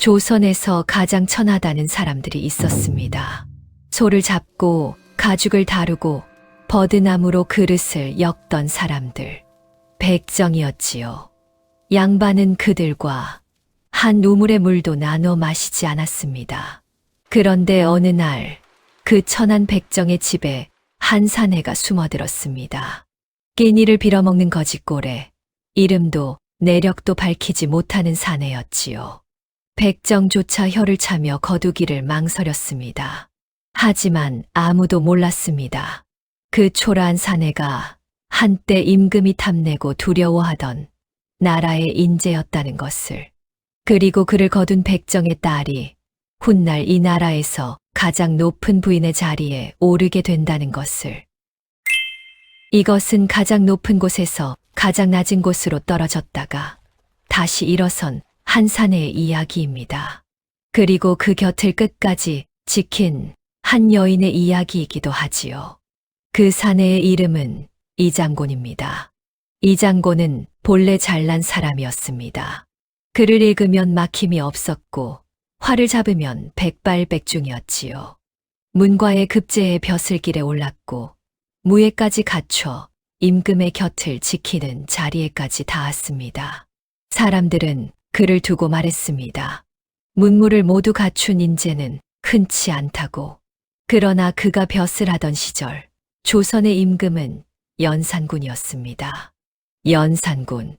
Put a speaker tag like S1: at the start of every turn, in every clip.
S1: 조선에서 가장 천하다는 사람들이 있었습니다. 소를 잡고 가죽을 다루고 버드나무로 그릇을 엮던 사람들, 백정이었지요. 양반은 그들과 한 우물의 물도 나눠 마시지 않았습니다. 그런데 어느 날 그 천한 백정의 집에 한 사내가 숨어들었습니다. 끼니를 빌어먹는 거짓골에 이름도 내력도 밝히지 못하는 사내였지요. 백정조차 혀를 차며 거두기를 망설였습니다. 하지만 아무도 몰랐습니다. 그 초라한 사내가 한때 임금이 탐내고 두려워하던 나라의 인재였다는 것을, 그리고 그를 거둔 백정의 딸이 훗날 이 나라에서 가장 높은 부인의 자리에 오르게 된다는 것을. 이것은 가장 높은 곳에서 가장 낮은 곳으로 떨어졌다가 다시 일어선 한 사내의 이야기입니다. 그리고 그 곁을 끝까지 지킨 한 여인의 이야기이기도 하지요. 그 사내의 이름은 이장곤입니다. 이장곤은 본래 잘난 사람이었습니다. 글을 읽으면 막힘이 없었고 활을 잡으면 백발백중이었지요. 문과의 급제에 벼슬길에 올랐고 무예까지 갖춰 임금의 곁을 지키는 자리에까지 닿았습니다. 사람들은 그를 두고 말했습니다. 문무를 모두 갖춘 인재는 흔치 않다고. 그러나 그가 벼슬 하던 시절 조선의 임금은 연산군이었습니다. 연산군.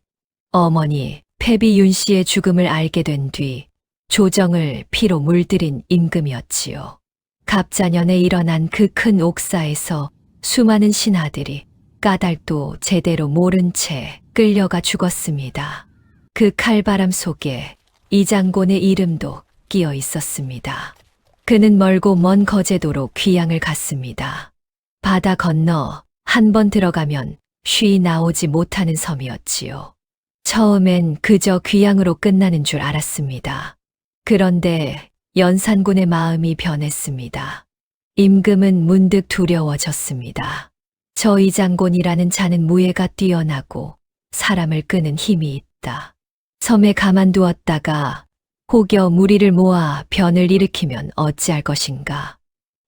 S1: 어머니 패비 윤 씨의 죽음을 알게 된 뒤 조정을 피로 물들인 임금이었지요. 갑자년에 일어난 그 큰 옥사에서 수많은 신하들이 까닭도 제대로 모른 채 끌려가 죽었습니다. 그 칼바람 속에 이장곤의 이름도 끼어 있었습니다. 그는 멀고 먼 거제도로 귀양을 갔습니다. 바다 건너 한 번 들어가면 쉬이 나오지 못하는 섬이었지요. 처음엔 그저 귀양으로 끝나는 줄 알았습니다. 그런데 연산군의 마음이 변했습니다. 임금은 문득 두려워졌습니다. 저 이장곤이라는 자는 무예가 뛰어나고 사람을 끄는 힘이 있다. 섬에 가만두었다가 혹여 무리를 모아 변을 일으키면 어찌할 것인가.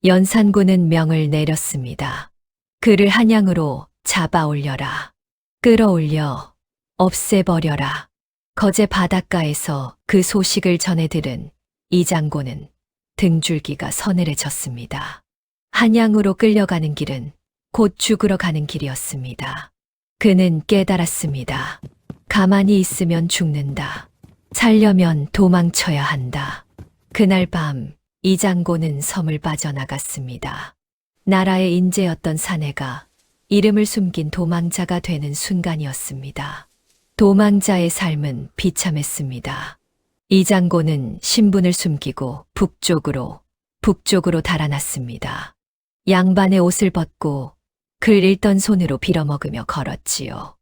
S1: 연산군은 명을 내렸습니다. 그를 한양으로 잡아 올려라. 끌어올려 없애버려라. 거제 바닷가에서 그 소식을 전해 들은 이장곤은 등줄기가 서늘해졌습니다. 한양으로 끌려가는 길은 곧 죽으러 가는 길이었습니다. 그는 깨달았습니다. 가만히 있으면 죽는다. 살려면 도망쳐야 한다. 그날 밤 이장곤은 섬을 빠져나갔습니다. 나라의 인재였던 사내가 이름을 숨긴 도망자가 되는 순간이었습니다. 도망자의 삶은 비참했습니다. 이장곤은 신분을 숨기고 북쪽으로 달아났습니다. 양반의 옷을 벗고 글 읽던 손으로 빌어먹으며 걸었지요.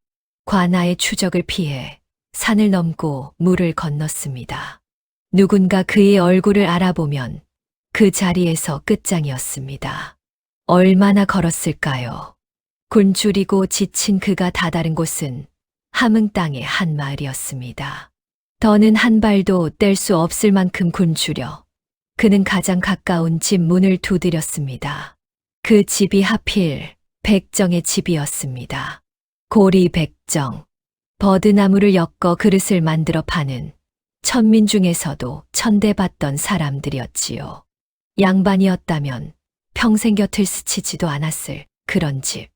S1: 관아의 추적을 피해 산을 넘고 물을 건넜습니다. 누군가 그의 얼굴을 알아보면 그 자리에서 끝장이었습니다. 얼마나 걸었을까요? 굶주리고 지친 그가 다다른 곳은 함흥 땅의 한 마을이었습니다. 더는 한 발도 뗄 수 없을 만큼 굶주려 그는 가장 가까운 집 문을 두드렸습니다. 그 집이 하필 백정의 집이었습니다. 고리 백정. 버드나무를 엮어 그릇을 만들어 파는 천민 중에서도 천대받던 사람들이었지요. 양반이었다면 평생 곁을 스치지도 않았을 그런 집.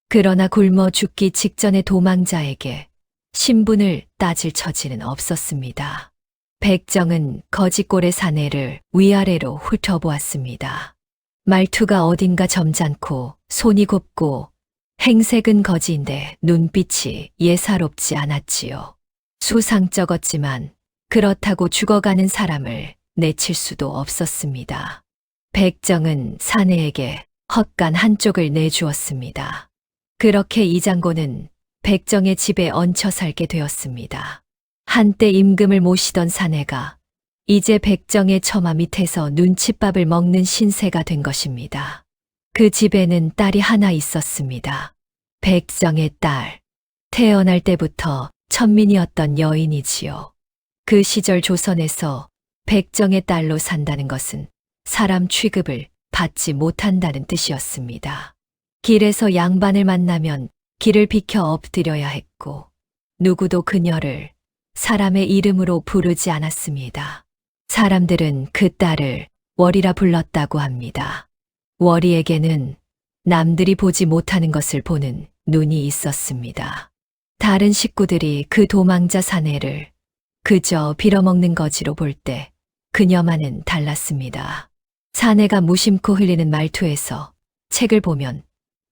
S1: 그러나 굶어 죽기 직전의 도망자에게 신분을 따질 처지는 없었습니다. 백정은 거짓골의 사내를 위아래로 훑어보았습니다. 말투가 어딘가 점잖고 손이 곱고 행색은 거지인데 눈빛이 예사롭지 않았지요. 수상쩍었지만 그렇다고 죽어가는 사람을 내칠 수도 없었습니다. 백정은 사내에게 헛간 한쪽을 내주었습니다. 그렇게 이장곤은 백정의 집에 얹혀 살게 되었습니다. 한때 임금을 모시던 사내가 이제 백정의 처마 밑에서 눈칫밥을 먹는 신세가 된 것입니다. 그 집에는 딸이 하나 있었습니다. 백정의 딸. 태어날 때부터 천민이었던 여인이지요. 그 시절 조선에서 백정의 딸로 산다는 것은 사람 취급을 받지 못한다는 뜻이었습니다. 길에서 양반을 만나면 길을 비켜 엎드려야 했고 누구도 그녀를 사람의 이름으로 부르지 않았습니다. 사람들은 그 딸을 월이라 불렀다고 합니다. 월이에게는 남들이 보지 못하는 것을 보는 눈이 있었습니다. 다른 식구들이 그 도망자 사내를 그저 빌어먹는 거지로 볼 때 그녀만은 달랐습니다. 사내가 무심코 흘리는 말투에서, 책을 보면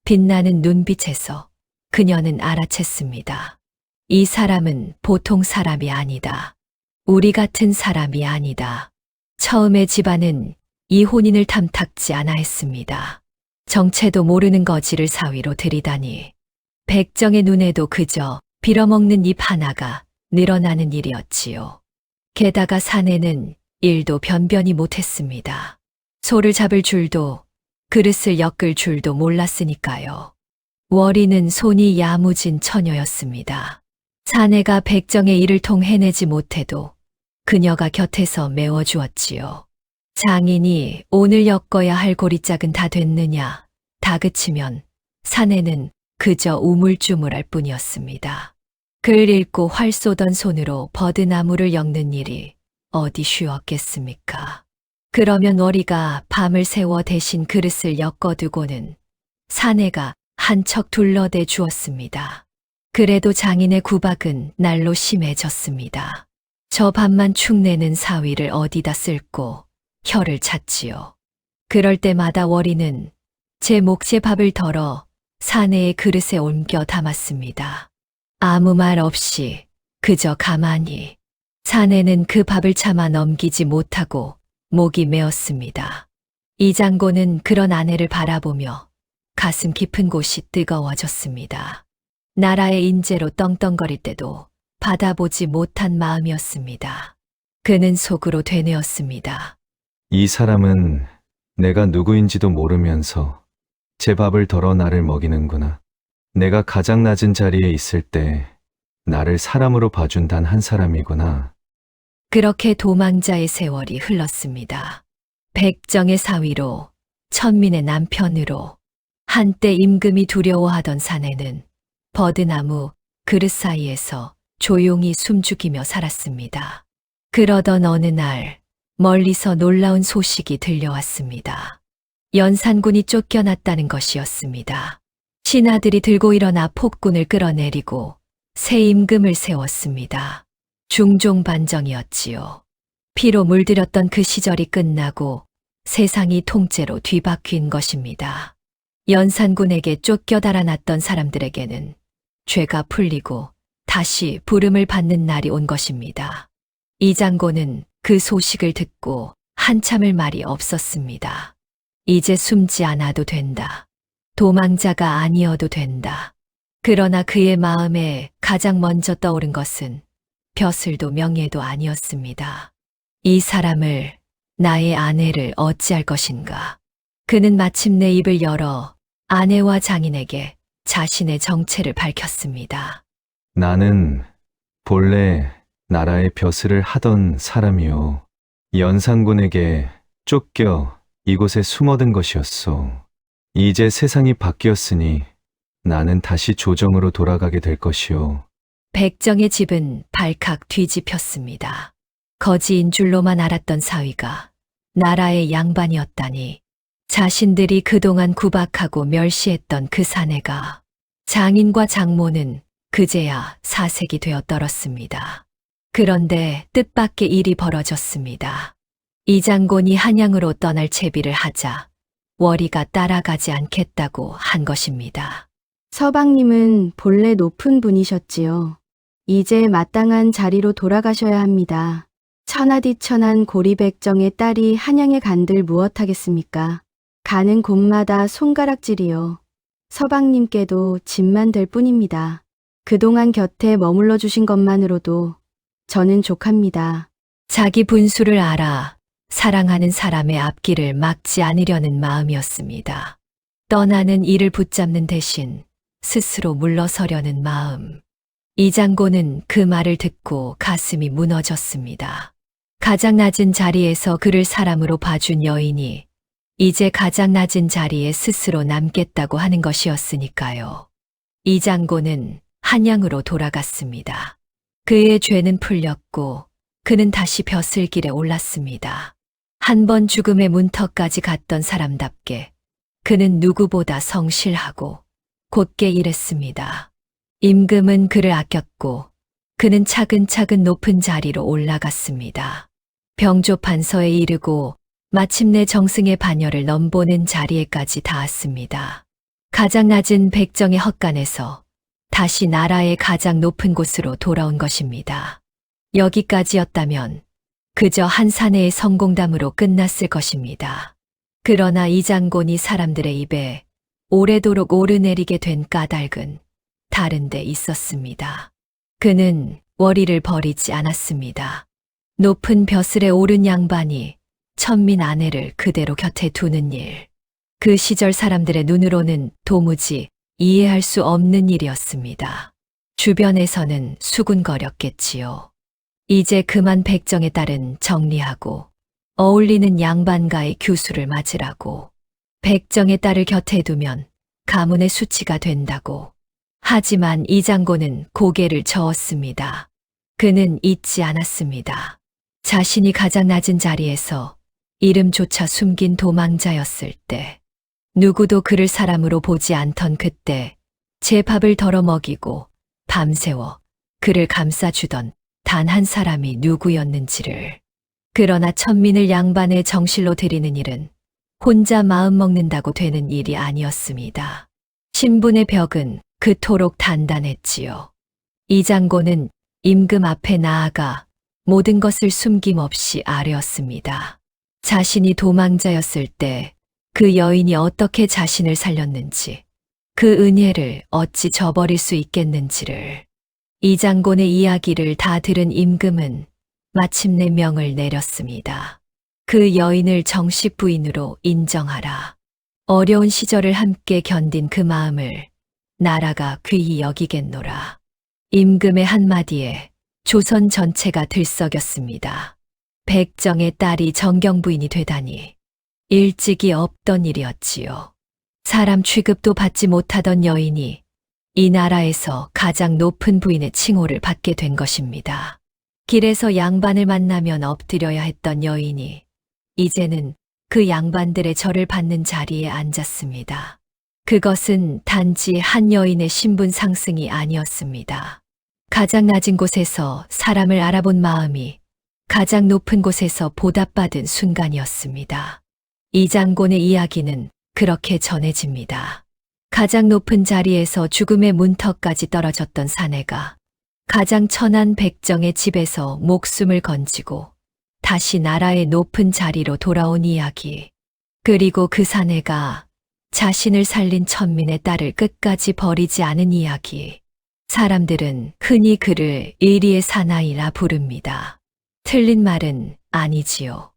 S1: 빛나는 눈빛에서 그녀는 알아챘습니다. 이 사람은 보통 사람이 아니다. 우리 같은 사람이 아니다. 처음에 집안은 이 혼인을 탐탁지 않아 했습니다. 정체도 모르는 거지를 사위로 들이다니. 백정의 눈에도 그저 빌어먹는 입 하나가 늘어나는 일이었지요. 게다가 사내는 일도 변변히 못했습니다. 소를 잡을 줄도 그릇을 엮을 줄도 몰랐으니까요. 월이는 손이 야무진 처녀였습니다. 사내가 백정의 일을 통해내지 못해도 그녀가 곁에서 메워주었지요. 장인이 오늘 엮어야 할 고리짝은 다 됐느냐 다그치면 사내는 그저 우물쭈물할 뿐이었습니다. 글 읽고 활 쏘던 손으로 버드나무를 엮는 일이 어디 쉬웠겠습니까? 그러면 월이가 밤을 새워 대신 그릇을 엮어두고는 사내가 한 척 둘러대 주었습니다. 그래도 장인의 구박은 날로 심해졌습니다. 저 밥만 축내는 사위를 어디다 쓸고 혀를 찼지요. 그럴 때마다 월이는 제 몫의 밥을 덜어 사내의 그릇에 옮겨 담았습니다. 아무 말 없이 그저 가만히. 사내는 그 밥을 참아 넘기지 못하고 목이 메었습니다. 이 장고는 그런 아내를 바라보며 가슴 깊은 곳이 뜨거워졌습니다. 나라의 인재로 떵떵거릴 때도 받아보지 못한 마음이었습니다. 그는 속으로 되뇌었습니다.
S2: 이 사람은 내가 누구인지도 모르면서 제 밥을 덜어 나를 먹이는구나. 내가 가장 낮은 자리에 있을 때 나를 사람으로 봐준 단 한 사람이구나.
S1: 그렇게 도망자의 세월이 흘렀습니다. 백정의 사위로, 천민의 남편으로, 한때 임금이 두려워하던 사내는 버드나무 그릇 사이에서 조용히 숨죽이며 살았습니다. 그러던 어느 날 멀리서 놀라운 소식이 들려왔습니다. 연산군이 쫓겨났다는 것이었습니다. 신하들이 들고 일어나 폭군을 끌어내리고 새 임금을 세웠습니다. 중종반정이었지요. 피로 물들였던 그 시절이 끝나고 세상이 통째로 뒤바뀐 것입니다. 연산군에게 쫓겨 달아났던 사람들에게는 죄가 풀리고 다시 부름을 받는 날이 온 것입니다. 이 장고는 그 소식을 듣고 한참을 말이 없었습니다. 이제 숨지 않아도 된다. 도망자가 아니어도 된다. 그러나 그의 마음에 가장 먼저 떠오른 것은 벼슬도 명예도 아니었습니다. 이 사람을, 나의 아내를 어찌할 것인가. 그는 마침내 입을 열어 아내와 장인에게 자신의 정체를 밝혔습니다.
S2: 나는 본래 나라의 벼슬을 하던 사람이요. 연산군에게 쫓겨 이곳에 숨어든 것이었소. 이제 세상이 바뀌었으니 나는 다시 조정으로 돌아가게 될 것이오.
S1: 백정의 집은 발칵 뒤집혔습니다. 거지인 줄로만 알았던 사위가 나라의 양반이었다니. 자신들이 그동안 구박하고 멸시했던 그 사내가 장인과 장모는 그제야 사색이 되어 떨었습니다. 그런데 뜻밖의 일이 벌어졌습니다. 이 장군이 한양으로 떠날 채비를 하자 월이가 따라가지 않겠다고 한 것입니다.
S3: 서방님은 본래 높은 분이셨지요. 이제 마땅한 자리로 돌아가셔야 합니다. 천하디천한 고리백정의 딸이 한양에 간들 무엇하겠습니까? 가는 곳마다 손가락질이요. 서방님께도 짐만 될 뿐입니다. 그동안 곁에 머물러 주신 것만으로도 저는 족합니다.
S1: 자기 분수를 알아 사랑하는 사람의 앞길을 막지 않으려는 마음이었습니다. 떠나는 이를 붙잡는 대신 스스로 물러서려는 마음. 이 장고는 그 말을 듣고 가슴이 무너졌습니다. 가장 낮은 자리에서 그를 사람으로 봐준 여인이 이제 가장 낮은 자리에 스스로 남겠다고 하는 것이었으니까요. 이 장고는 한양으로 돌아갔습니다. 그의 죄는 풀렸고 그는 다시 벼슬길에 올랐습니다. 한 번 죽음의 문턱까지 갔던 사람답게 그는 누구보다 성실하고 곧게 일했습니다. 임금은 그를 아꼈고 그는 차근차근 높은 자리로 올라갔습니다. 병조판서에 이르고 마침내 정승의 반열을 넘보는 자리에까지 닿았습니다. 가장 낮은 백정의 헛간에서 다시 나라의 가장 높은 곳으로 돌아온 것입니다. 여기까지였다면 그저 한 사내의 성공담으로 끝났을 것입니다. 그러나 이 장곤이 사람들의 입에 오래도록 오르내리게 된 까닭은 다른 데 있었습니다. 그는 월의를 버리지 않았습니다. 높은 벼슬에 오른 양반이 천민 아내를 그대로 곁에 두는 일. 그 시절 사람들의 눈으로는 도무지 이해할 수 없는 일이었습니다. 주변에서는 수군거렸겠지요. 이제 그만 백정의 딸은 정리하고 어울리는 양반가의 규수를 맞으라고. 백정의 딸을 곁에 두면 가문의 수치가 된다고. 하지만 이 장고는 고개를 저었습니다. 그는 잊지 않았습니다. 자신이 가장 낮은 자리에서 이름조차 숨긴 도망자였을 때, 누구도 그를 사람으로 보지 않던 그때 제 밥을 덜어 먹이고 밤새워 그를 감싸주던 단 한 사람이 누구였는지를. 그러나 천민을 양반의 정실로 들이는 일은 혼자 마음 먹는다고 되는 일이 아니었습니다. 신분의 벽은 그토록 단단했지요. 이 장고는 임금 앞에 나아가 모든 것을 숨김없이 아뢰었습니다. 자신이 도망자였을 때 그 여인이 어떻게 자신을 살렸는지, 그 은혜를 어찌 저버릴 수 있겠는지를. 이 장곤의 이야기를 다 들은 임금은 마침내 명을 내렸습니다. 그 여인을 정식 부인으로 인정하라. 어려운 시절을 함께 견딘 그 마음을 나라가 귀히 여기겠노라. 임금의 한마디에 조선 전체가 들썩였습니다. 백정의 딸이 정경부인이 되다니 일찍이 없던 일이었지요. 사람 취급도 받지 못하던 여인이 이 나라에서 가장 높은 부인의 칭호를 받게 된 것입니다. 길에서 양반을 만나면 엎드려야 했던 여인이 이제는 그 양반들의 절을 받는 자리에 앉았습니다. 그것은 단지 한 여인의 신분 상승이 아니었습니다. 가장 낮은 곳에서 사람을 알아본 마음이 가장 높은 곳에서 보답받은 순간이었습니다. 이 장곤의 이야기는 그렇게 전해집니다. 가장 높은 자리에서 죽음의 문턱까지 떨어졌던 사내가 가장 천한 백정의 집에서 목숨을 건지고 다시 나라의 높은 자리로 돌아온 이야기. 그리고 그 사내가 자신을 살린 천민의 딸을 끝까지 버리지 않은 이야기. 사람들은 흔히 그를 의리의 사나이라 부릅니다. 틀린 말은 아니지요.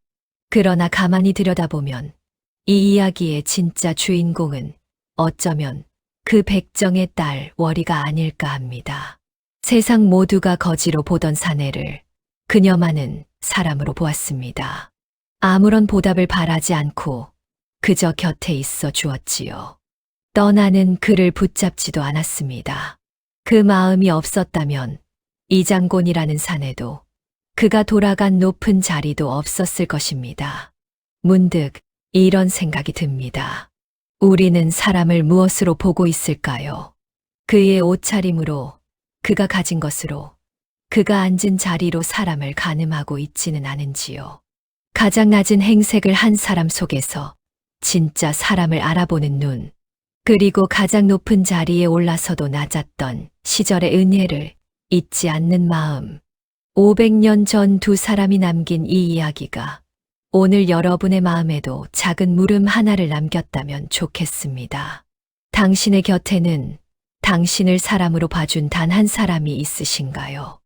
S1: 그러나 가만히 들여다보면 이 이야기의 진짜 주인공은 어쩌면 그 백정의 딸 월이가 아닐까 합니다. 세상 모두가 거지로 보던 사내를 그녀만은 사람으로 보았습니다. 아무런 보답을 바라지 않고 그저 곁에 있어 주었지요. 떠나는 그를 붙잡지도 않았습니다. 그 마음이 없었다면 이 장곤이라는 사내도 그가 돌아간 높은 자리도 없었을 것입니다. 문득 이런 생각이 듭니다. 우리는 사람을 무엇으로 보고 있을까요? 그의 옷차림으로, 그가 가진 것으로, 그가 앉은 자리로 사람을 가늠하고 있지는 않은지요. 가장 낮은 행색을 한 사람 속에서 진짜 사람을 알아보는 눈, 그리고 가장 높은 자리에 올라서도 낮았던 시절의 은혜를 잊지 않는 마음. 500년 전 두 사람이 남긴 이 이야기가 오늘 여러분의 마음에도 작은 물음 하나를 남겼다면 좋겠습니다. 당신의 곁에는 당신을 사람으로 봐준 단 한 사람이 있으신가요?